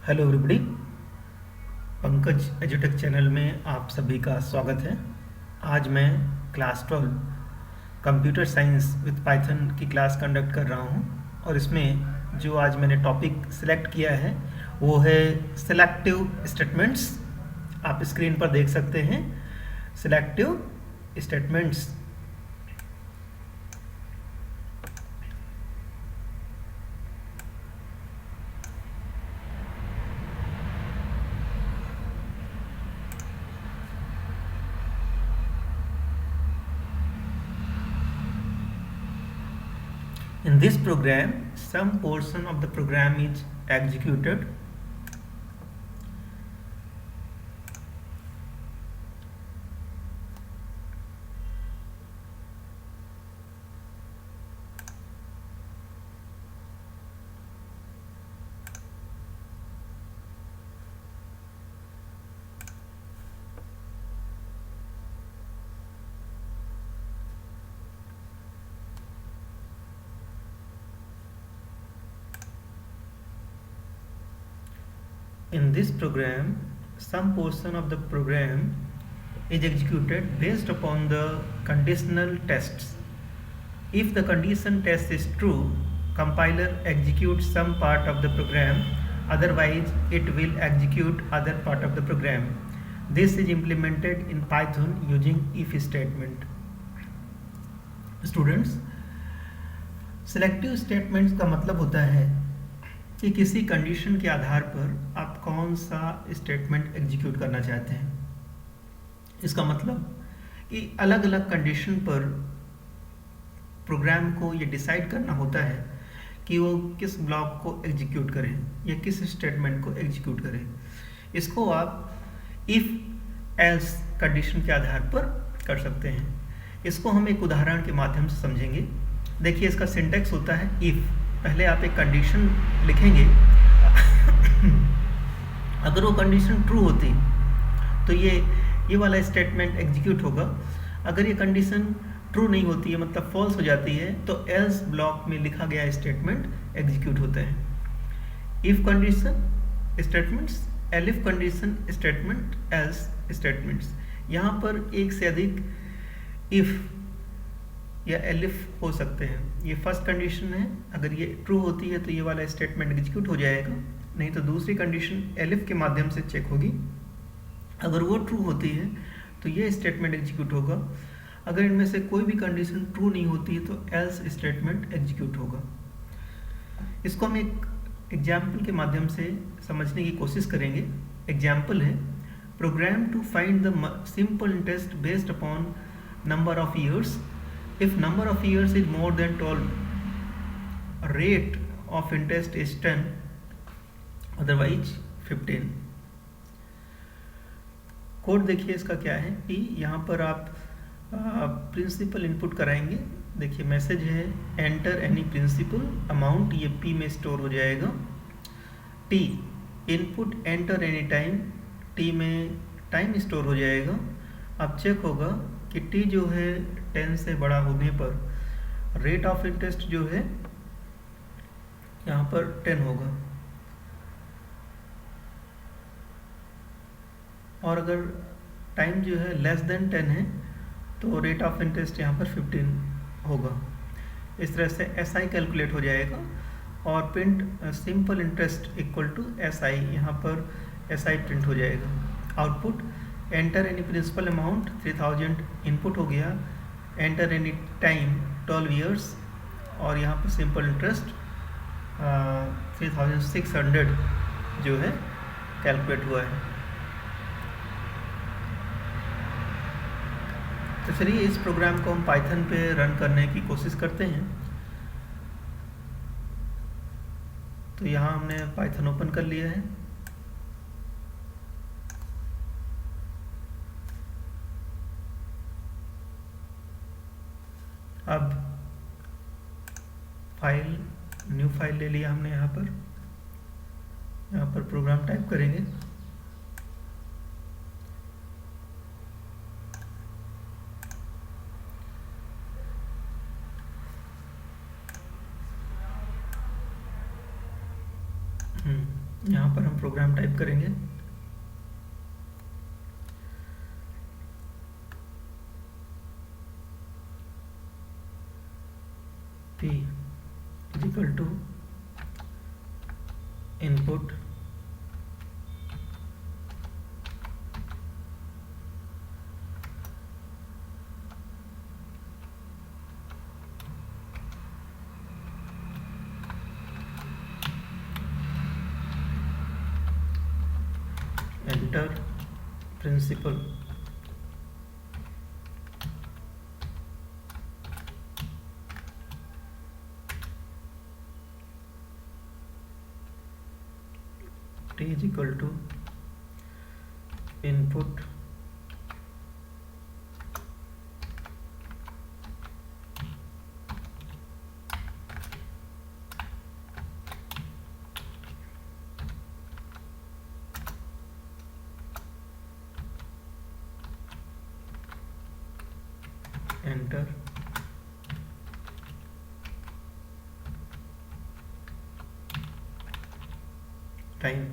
Hello everybody. Pankaj एजुटेक channel में आप सभी का स्वागत है। आज मैं class 12 computer science with Python की क्लास कंडक्ट कर रहा हूं और इसमें जो आज मैंने टॉपिक सिलेक्ट किया है वो है सिलेक्टिव स्टेटमेंट्स। आप स्क्रीन पर देख सकते हैं selective statements. In this program, some portion of the program is executed. In this program, some portion of the program is executed based upon the conditional tests. If the condition test is true, compiler executes some part of the program, otherwise it will execute other part of the program. This is implemented in Python using if statement. Students, selective statements का मतलब होता है कि किसी condition के आधार पर आप कौन सा स्टेटमेंट एग्जीक्यूट करना चाहते हैं। इसका मतलब कि अलग अलग कंडीशन पर प्रोग्राम को ये डिसाइड करना होता है कि वो किस ब्लॉक को एग्जीक्यूट करें या किस स्टेटमेंट को एग्जीक्यूट करें। इसको आप इफ़ एल्स कंडीशन के आधार पर कर सकते हैं। इसको हम एक उदाहरण के माध्यम से समझेंगे। देखिए, इसका सिंटेक्स होता है इफ़। पहले आप एक कंडीशन लिखेंगे। अगर वो कंडीशन ट्रू होती तो ये वाला स्टेटमेंट एग्जीक्यूट होगा। अगर ये कंडीशन ट्रू नहीं होती है, मतलब फॉल्स हो जाती है, तो एल्स ब्लॉक में लिखा गया स्टेटमेंट एग्जीक्यूट होता है। If condition statements, elif condition statement, else statements. यहाँ पर एक से अधिक इफ या एलिफ हो सकते हैं। ये फर्स्ट कंडीशन है, अगर ये ट्रू होती है तो ये वाला स्टेटमेंट एग्जीक्यूट हो जाएगा, नहीं तो दूसरी कंडीशन एलिफ के माध्यम से चेक होगी। अगर वो ट्रू होती है तो ये स्टेटमेंट एग्जीक्यूट होगा। अगर इनमें से कोई भी कंडीशन ट्रू नहीं होती है तो एल्स स्टेटमेंट एग्जीक्यूट होगा। इसको हम एक एग्जाम्पल के माध्यम से समझने की कोशिश करेंगे। एग्जाम्पल है, program to find the simple interest based upon number of years. If number of years is more than 12, rate of interest is 10, otherwise 15. Code देखिए इसका क्या है कि यहाँ पर आप प्रिंसिपल इनपुट कराएंगे। देखिए मैसेज है एंटर एनी प्रिंसिपल अमाउंट, ये पी में स्टोर हो जाएगा। T input enter any time, T में टाइम स्टोर हो जाएगा। अब चेक होगा कि टी जो है 10 से बड़ा होने पर रेट ऑफ इंटरेस्ट जो है यहाँ पर 10 होगा, और अगर टाइम जो है लेस देन 10 है तो रेट ऑफ इंटरेस्ट यहाँ पर 15 होगा। इस तरह से एस आई कैलकुलेट हो जाएगा और print simple interest equal to S I, यहाँ पर एस आई प्रिंट हो जाएगा। Output enter any principal amount 3000 input हो गया, एंटर एनी टाइम 12 ईयर्स, और यहाँ पर सिंपल इंटरेस्ट 3600 जो है कैलकुलेट हुआ है। तो चलिए इस प्रोग्राम को हम पाइथन पे रन करने की कोशिश करते हैं। तो यहाँ हमने पाइथन ओपन कर लिया है। अब फाइल, न्यू फाइल ले लिया हमने। यहाँ पर प्रोग्राम टाइप करेंगे। यहाँ पर हम प्रोग्राम टाइप करेंगे। p is equal to input enter principal t is equal to input enter time।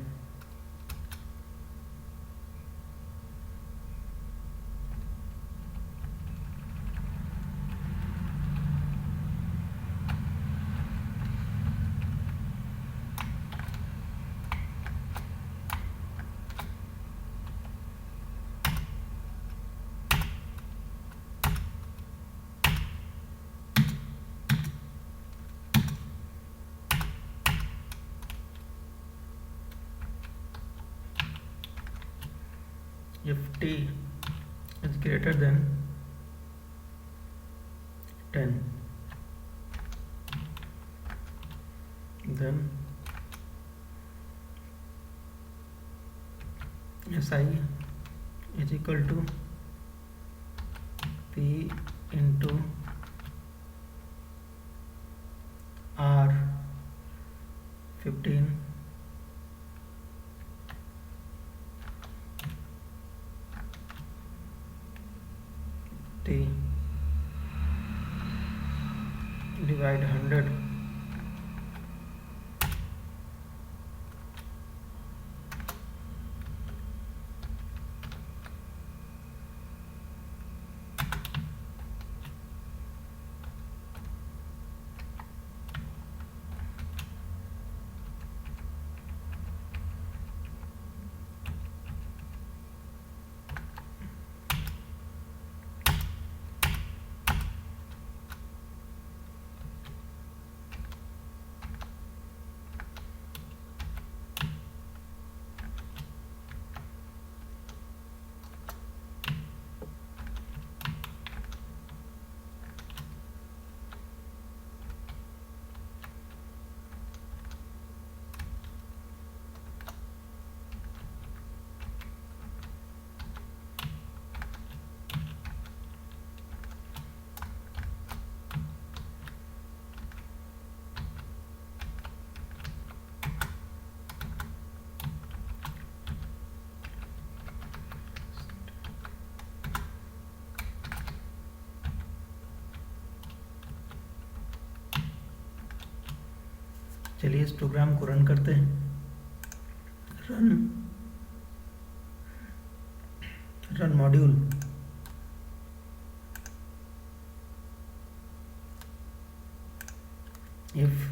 if t is greater than 10 then si is equal to p into r 15 t divide 100 चलिए इस programme को run करते हैं। Run module if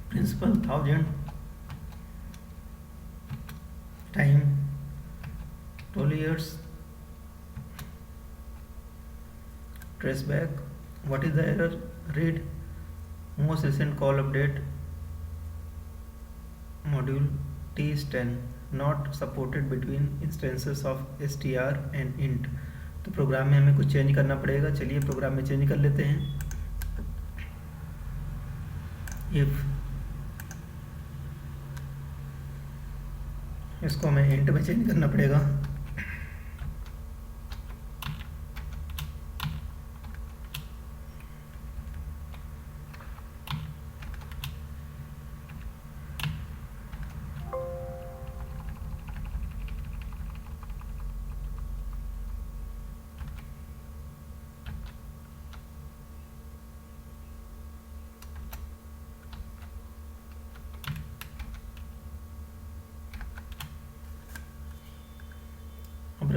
principal 1000 time 12 years trace back what is the error read most recent call update module t is 10 not supported between instances of str and int। तो programme में हमें कुछ change करना पड़ेगा। चलिए programme में change कर लेते हैं। इफ इसको हमें इंट में चेंज करना पड़ेगा।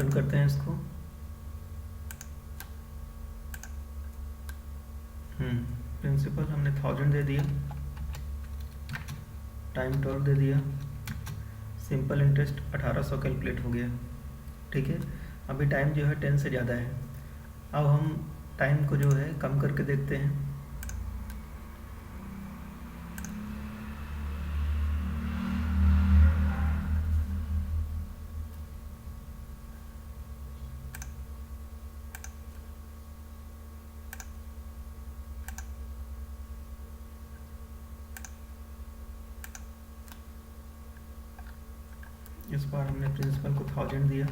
रन करते हैं इसको। प्रिंसिपल हमने 1000 दे दिया, टाइम 12 दे दिया, सिंपल इंटरेस्ट 1800 कैलकुलेट हो गया। ठीक है, अभी टाइम जो है 10 से ज़्यादा है। अब हम टाइम को जो है कम करके देखते हैं। इस बार हमने प्रिंसिपल को 1000 दिया,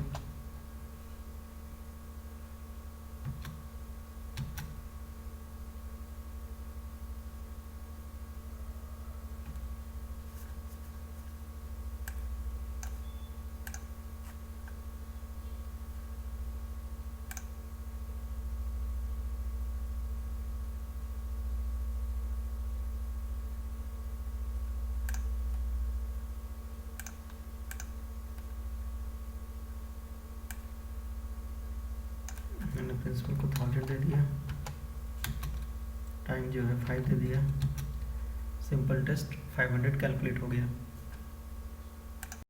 मैंने प्रिंसिपल को 1000 दे दिया, टाइम जो है 5 दे दिया, सिंपल टेस्ट 500 कैलकुलेट हो गया।